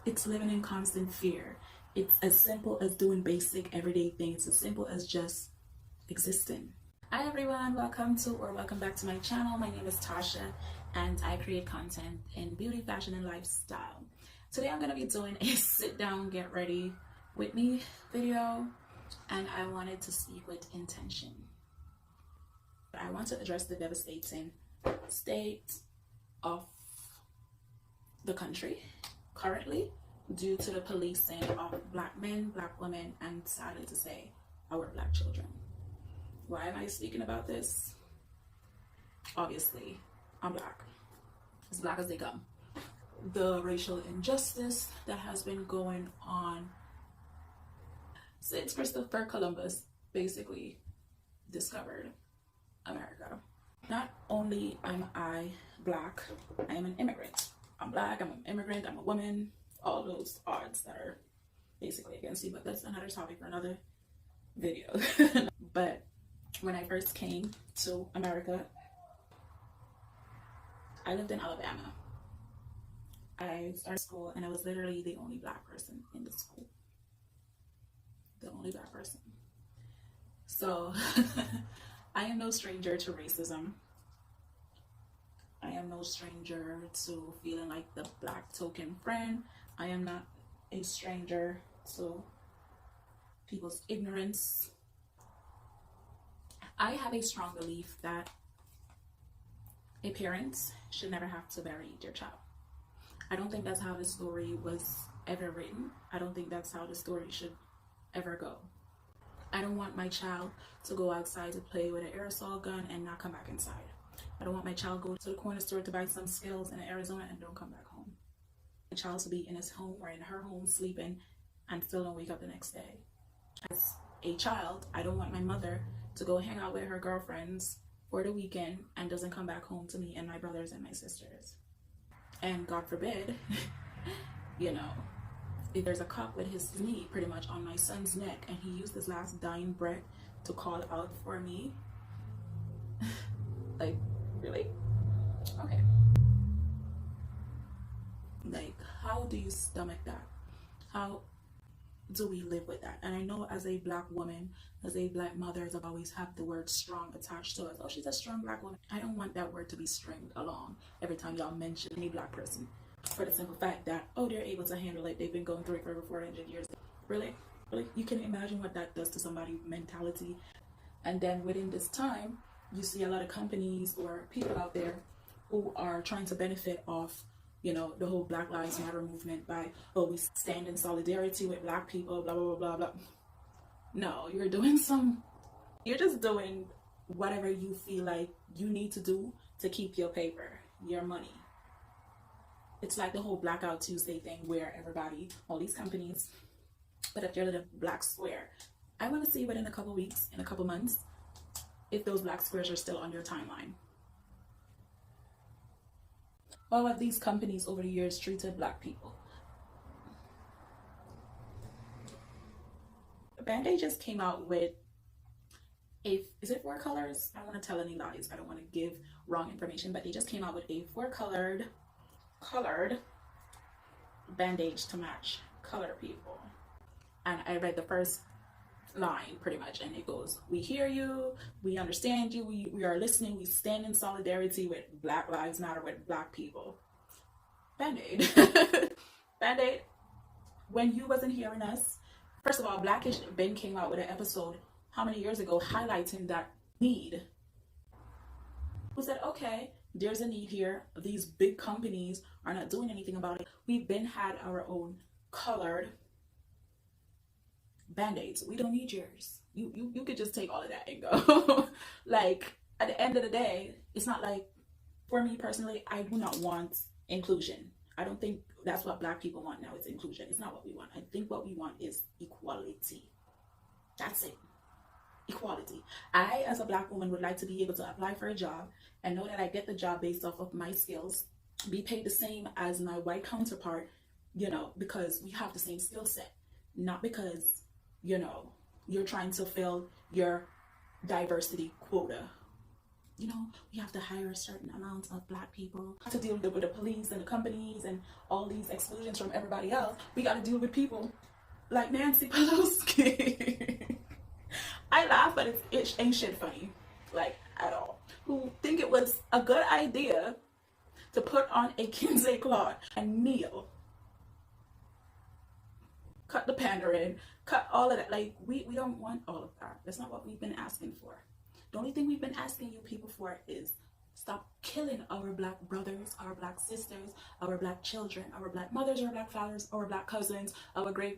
It's living in constant fear. It's as simple as doing basic everyday things. It's as simple as just existing. Hi everyone, welcome to or welcome back to my channel. My name is Tasha and I create content in beauty, fashion, and lifestyle. Today I'm going to be doing a sit down, get ready with me video, and I wanted to speak with intention. I want to address the devastating state of the country currently due to the policing of Black men, Black women, and sadly to say, our Black children. Why am I speaking about this? Obviously, I'm Black. As Black as they come. The racial injustice that has been going on since Christopher Columbus basically discovered America. Not only am I Black, I am an immigrant. I'm Black, I'm an immigrant, I'm a woman, all those odds that are basically against you, but that's another topic for another video. But when I first came to America, I lived in Alabama. I started school and I was literally the only Black person in the school. The only Black person. So I am no stranger to racism. I am no stranger to feeling like the Black token friend. I am not a stranger to people's ignorance. I have a strong belief that a parent should never have to bury their child. I don't think that's how the story was ever written. I don't think that's how the story should ever go. I don't want my child to go outside to play with an aerosol gun and not come back inside. I don't want my child to go to the corner store to buy some skills in Arizona and don't come back home. My child to be in his home or in her home sleeping and still don't wake up the next day. As a child, I don't want my mother to go hang out with her girlfriends for the weekend and doesn't come back home to me and my brothers and my sisters. And God forbid, you know, if there's a cop with his knee pretty much on my son's neck and he used his last dying breath to call out for me, like, really? Okay. Like, how do you stomach that? How do we live with that? And I know as a Black woman, as a Black mother, I've always have the word strong attached to us. Oh, she's a strong Black woman. I don't want that word to be stringed along every time y'all mention any Black person, for the simple fact that, oh, they're able to handle it. They've been going through it for over 400 years. Really? Really? You can imagine what that does to somebody's mentality. And then within this time, you see a lot of companies or people out there who are trying to benefit off, you know, the whole Black Lives Matter movement by, oh, we stand in solidarity with Black people, blah, blah, blah, blah, blah. No, you're just doing whatever you feel like you need to do to keep your paper, your money. It's like the whole Blackout Tuesday thing where everybody, all these companies, put up their little black square. I want to see within a couple weeks, in a couple months, if those black squares are still on your timeline. How have these companies over the years treated Black people? Band-Aid just came out with is it 4 colors? I don't want to tell any lies. I don't want to give wrong information, but they just came out with a 4-colored bandage to match color people. And I read the first line pretty much, and it goes, we hear you, we understand you, we are listening, we stand in solidarity with Black Lives Matter, with Black people. Band-Aid. Band-Aid, when you wasn't hearing us, first of all, Blackish Ben came out with an episode how many years ago highlighting that need. Who said, okay, there's a need here, these big companies are not doing anything about it. We've been had our own colored Band-Aids. We don't need yours. You could just take all of that and go. Like, at the end of the day, it's not like, for me personally, I do not want inclusion. I don't think that's what Black people want now. It's inclusion. It's not what we want. I think what we want is equality. That's it. Equality. I, as a Black woman, would like to be able to apply for a job and know that I get the job based off of my skills, be paid the same as my white counterpart, you know, because we have the same skill set, not because, you know, you're trying to fill your diversity quota. you know, we have to hire a certain amount of black people to deal with the police and the companies and all these exclusions from everybody else. We got to deal with people like Nancy Pelosi. I laugh, but it ain't shit funny, like, at all. Who think it was a good idea to put on a Kinsey cloth and kneel, cut the pandering, cut all of that. Like, we don't want all of that. That's not what we've been asking for. The only thing we've been asking you people for is stop killing our black brothers, our black sisters, our black children, our black mothers, our black fathers, our black cousins, our great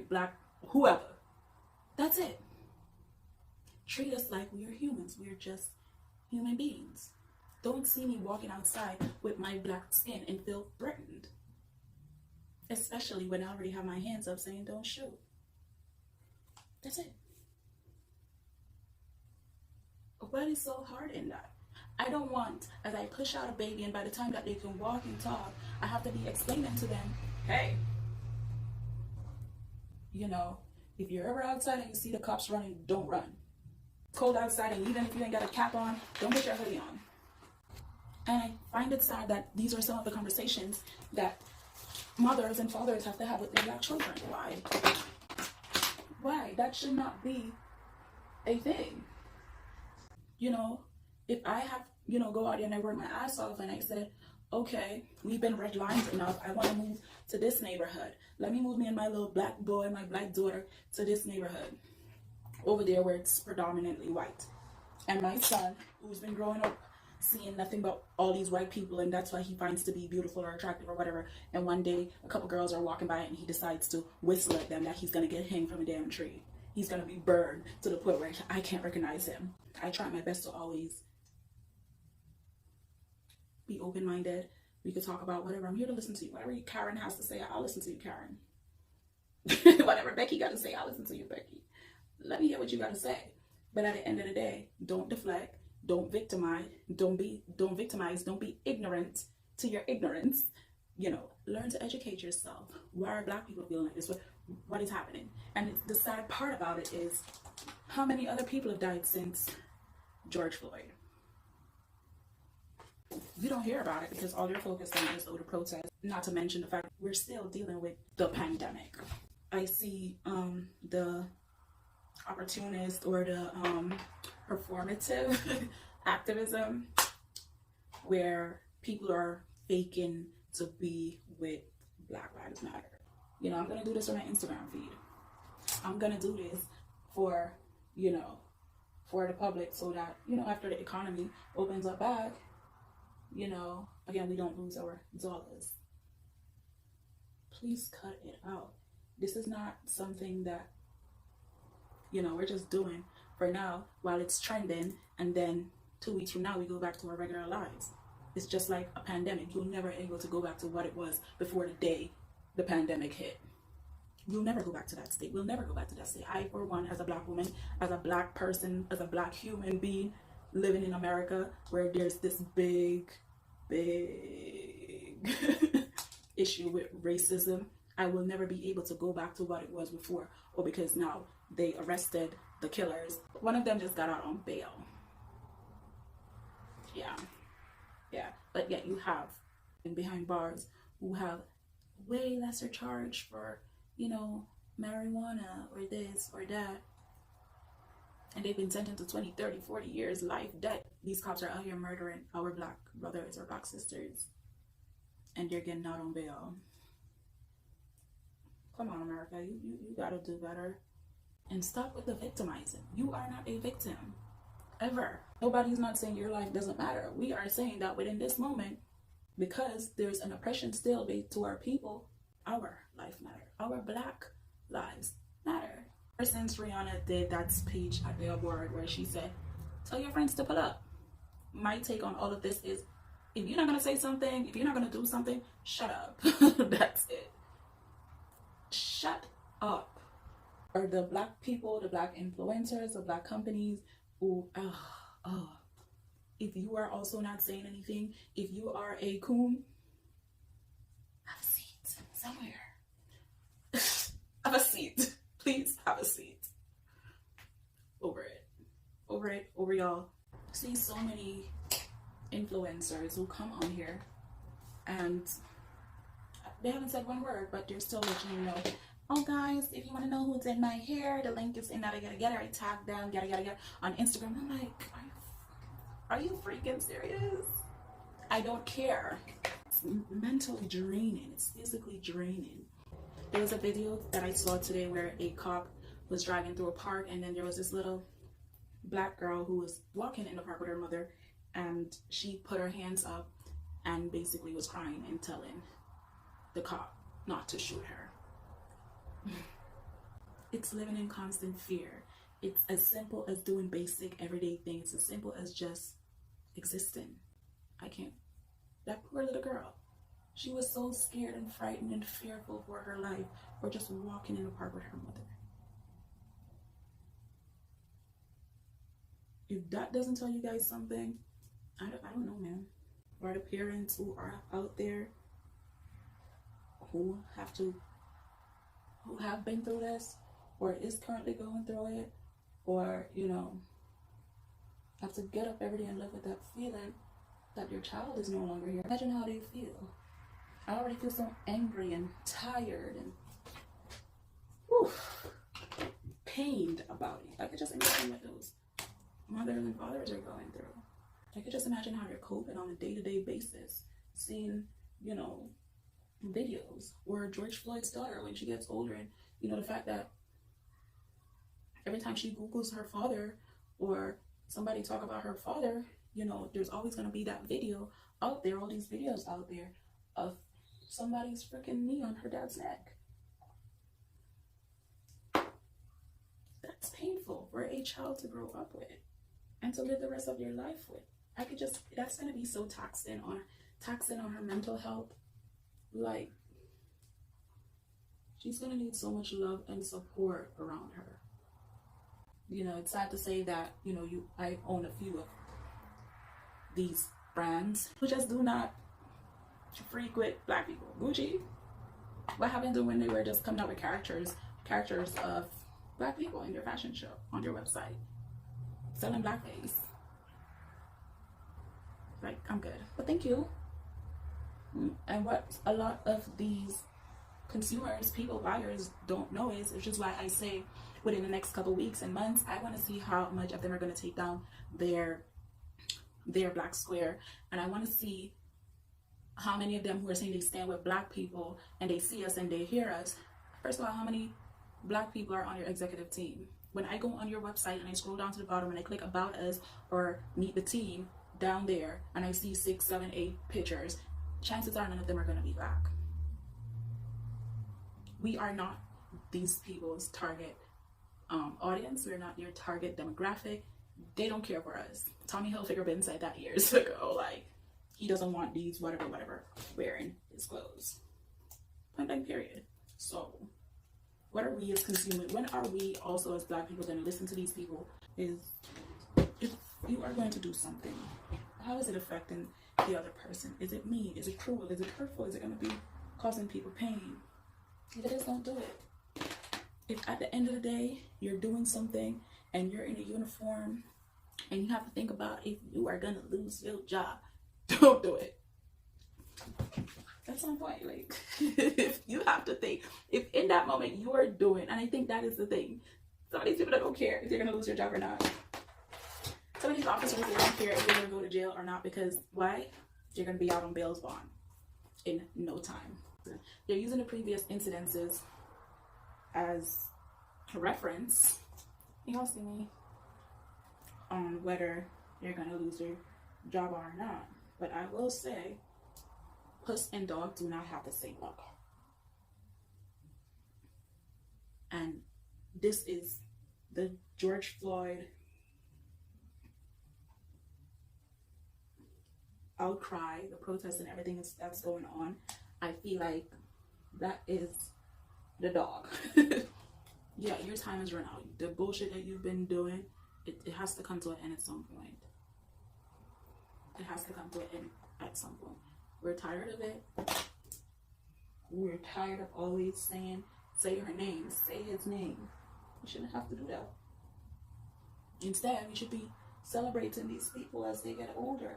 black whoever. That's it. Treat us like we are humans. We are just human beings. Don't see me walking outside with my black skin and feel threatened. Especially when I already have my hands up saying don't shoot. That's it. What is so hard in that? I don't want, as I push out a baby and by the time that they can walk and talk, I have to be explaining to them, hey, you know, if you're ever outside and you see the cops running, don't run. It's cold outside, and even if you ain't got a cap on, don't put your hoodie on. And I find it sad that these are some of the conversations that mothers and fathers have to have with their black children. Why? Why? That should not be a thing. You know, if I have, you know, go out there and I work my ass off and I said, okay, we've been red lines enough. I want to move to this neighborhood. Let me move me and my little black boy and my black daughter to this neighborhood over there where it's predominantly white. And my son, who's been growing up seeing nothing but all these white people, and that's why he finds to be beautiful or attractive or whatever, and one day a couple girls are walking by and he decides to whistle at them, that he's going to get hanged from a damn tree. He's going to be burned to the point where I can't recognize him. I try my best to always be open-minded. We could talk about whatever. I'm here to listen to you. Whatever Karen has to say, I'll listen to you, Karen. Whatever Becky got to say, I'll listen to you, Becky. Let me hear what you got to say. But at the end of the day, don't deflect. Don't victimize. Don't be ignorant to your ignorance. You know, learn to educate yourself. Why are black people feeling like this? What is happening? And the sad part about it is how many other people have died since George Floyd. You don't hear about it because all you're focused on is the protest, not to mention the fact that we're still dealing with the pandemic. I see the opportunist or the performative activism where people are faking to be with Black Lives Matter. You know, I'm going to do this on my Instagram feed. I'm going to do this for, you know, for the public so that, you know, after the economy opens up back, you know, again, we don't lose our dollars. Please cut it out. This is not something that, you know, we're just doing for now while it's trending, and then 2 weeks from now we go back to our regular lives. It's just like a pandemic. You'll never able to go back to what it was before the day the pandemic hit. We'll never go back to that state. We'll never go back to that state. I, for one, as a black woman, as a black person, as a black human being living in America, where there's this big issue with racism, I will never be able to go back to what it was before, or because now they arrested the killers. One of them just got out on bail. Yeah, but yet you have behind bars who have way lesser charge for, you know, marijuana or this or that, and they've been sentenced to 20, 30, 40 years, life, death. These cops are out here murdering our black brothers or black sisters, and they're getting out on bail. Come on, America, you gotta do better. And stop with the victimizing. You are not a victim, ever. Nobody's not saying your life doesn't matter. We are saying that within this moment, because there's an oppression still based to our people, our life matter. Our black lives matter. Ever since Rihanna did that speech at the award where she said, tell your friends to pull up. My take on all of this is, if you're not gonna say something, if you're not gonna do something, shut up. That's it. Shut up. Or the black people, the black influencers, the black companies who, if you are also not saying anything, if you are a coon, have a seat somewhere. Have a seat. Please have a seat. Over it, over y'all. see so many influencers who come on here and they haven't said one word, but they're still letting you know, oh guys, if you want to know who did my hair, the link is in that. I tag them, on Instagram. I'm like, are you freaking serious? I don't care. It's mentally draining. It's physically draining. There was a video that I saw today where a cop was driving through a park, and then there was this little black girl who was walking in the park with her mother, and she put her hands up and basically was crying and telling the cop not to shoot her. It's living in constant fear. It's as simple as doing basic everyday things. It's as simple as just existing. I can't. That poor little girl. She was so scared and frightened and fearful for her life for just walking in the park with her mother. If that doesn't tell you guys something, I don't know, man. Or the parents who are out there who have been through this, or is currently going through it, or, you know, have to get up every day and live with that feeling that your child is no longer here. Imagine how they feel. I already feel so angry and tired and pained about it. I could just imagine what those mothers and fathers are going through. I could just imagine how they're coping on a day-to-day basis, seeing, you know, videos or George Floyd's daughter when she gets older, and, you know, the fact that every time she Googles her father or somebody talk about her father, you know, there's always going to be that video out there, all these videos out there of somebody's freaking knee on her dad's neck. That's painful for a child to grow up with and to live the rest of your life with. That's going to be so taxing on her mental health. Like, she's going to need so much love and support around her. You know, it's sad to say that, you know, I own a few of these brands who just do not frequent black people. Gucci, what happened to when they were just coming out with characters of black people in their fashion show on their website, selling blackface? Like, I'm good, but thank you. And what a lot of these consumers, people, buyers don't know is, which is why I say within the next couple weeks and months, I want to see how much of them are going to take down their black square, and I want to see how many of them who are saying they stand with black people and they see us and they hear us. First of all, how many black people are on your executive team? When I go on your website and I scroll down to the bottom and I click about us or meet the team down there, and I see 6, 7, 8 pictures, chances are none of them are going to be black. We are not these people's target audience. We're not their target demographic. They don't care for us. Tommy Hilfiger Ben said that years ago. Like, he doesn't want these whatever wearing his clothes. Point blank period. So what are we as consumers? When are we also as black people going to listen to these people? Is if you are going to do something, how is it affecting the other person? Is it mean? Is it cruel? Is it hurtful? Is it going to be causing people pain? If it is, don't do it. If at the end of the day you're doing something and you're in a uniform and you have to think about if you are going to lose your job, don't do it. That's my point. Like, if you have to think, if in that moment you are doing, and I think that is the thing, some of these people that don't care if you're going to lose your job or not. Some of these officers, they don't care if you're going to go to jail or not, because why? You're going to be out on bail's bond in no time. They're using the previous incidences as a reference. Y'all see me on whether you're going to lose your job or not. But I will say, puss and dog do not have the same luck. And this is the George Floyd outcry, the protests and everything that's going on. I feel like that is the dog. Yeah, your time has run out. The bullshit that you've been doing, it has to come to an end at some point. It has to come to an end at some point. We're tired of it. We're tired of always saying, say her name, say his name. We shouldn't have to do that. Instead, we should be celebrating these people as they get older.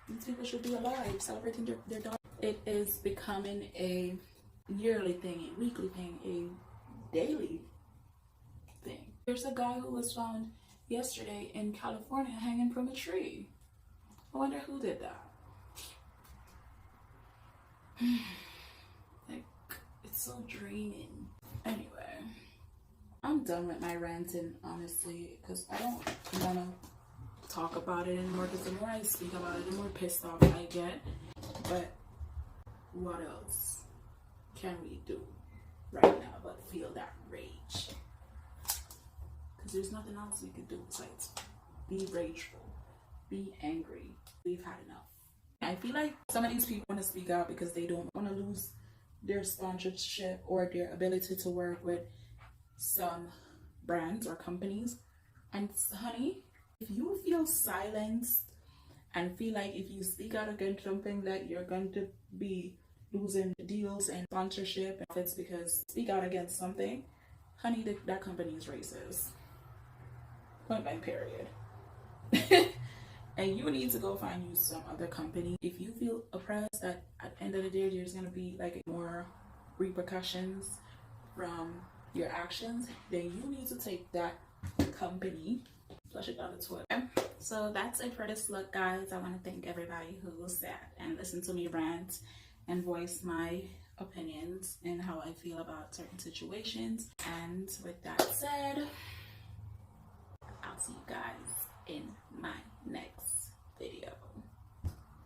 These people should be alive, celebrating their daughter. It is becoming a yearly thing, a weekly thing, a daily thing. There's a guy who was found yesterday in California hanging from a tree. I wonder who did that. Like, it's so draining. Anyway, I'm done with my ranting, honestly, because I don't want to talk about it anymore, because the more I speak about it, the more pissed off I get. But what else can we do right now but feel that rage? Because there's nothing else we could do besides be rageful, be angry. We've had enough. I feel like some of these people want to speak out because they don't want to lose their sponsorship or their ability to work with some brands or companies. And honey, if you feel silenced and feel like if you speak out against something that you're going to be losing deals and sponsorship, if it's because speak out against something, honey, that company is racist. Point blank, period. And you need to go find you some other company. If you feel oppressed, that at the end of the day there's going to be like more repercussions from your actions, then you need to take that company, flush it down the toilet. So that's it for this look, guys. I want to thank everybody who sat and listened to me rant and voice my opinions and how I feel about certain situations. And with that said, I'll see you guys in my next video.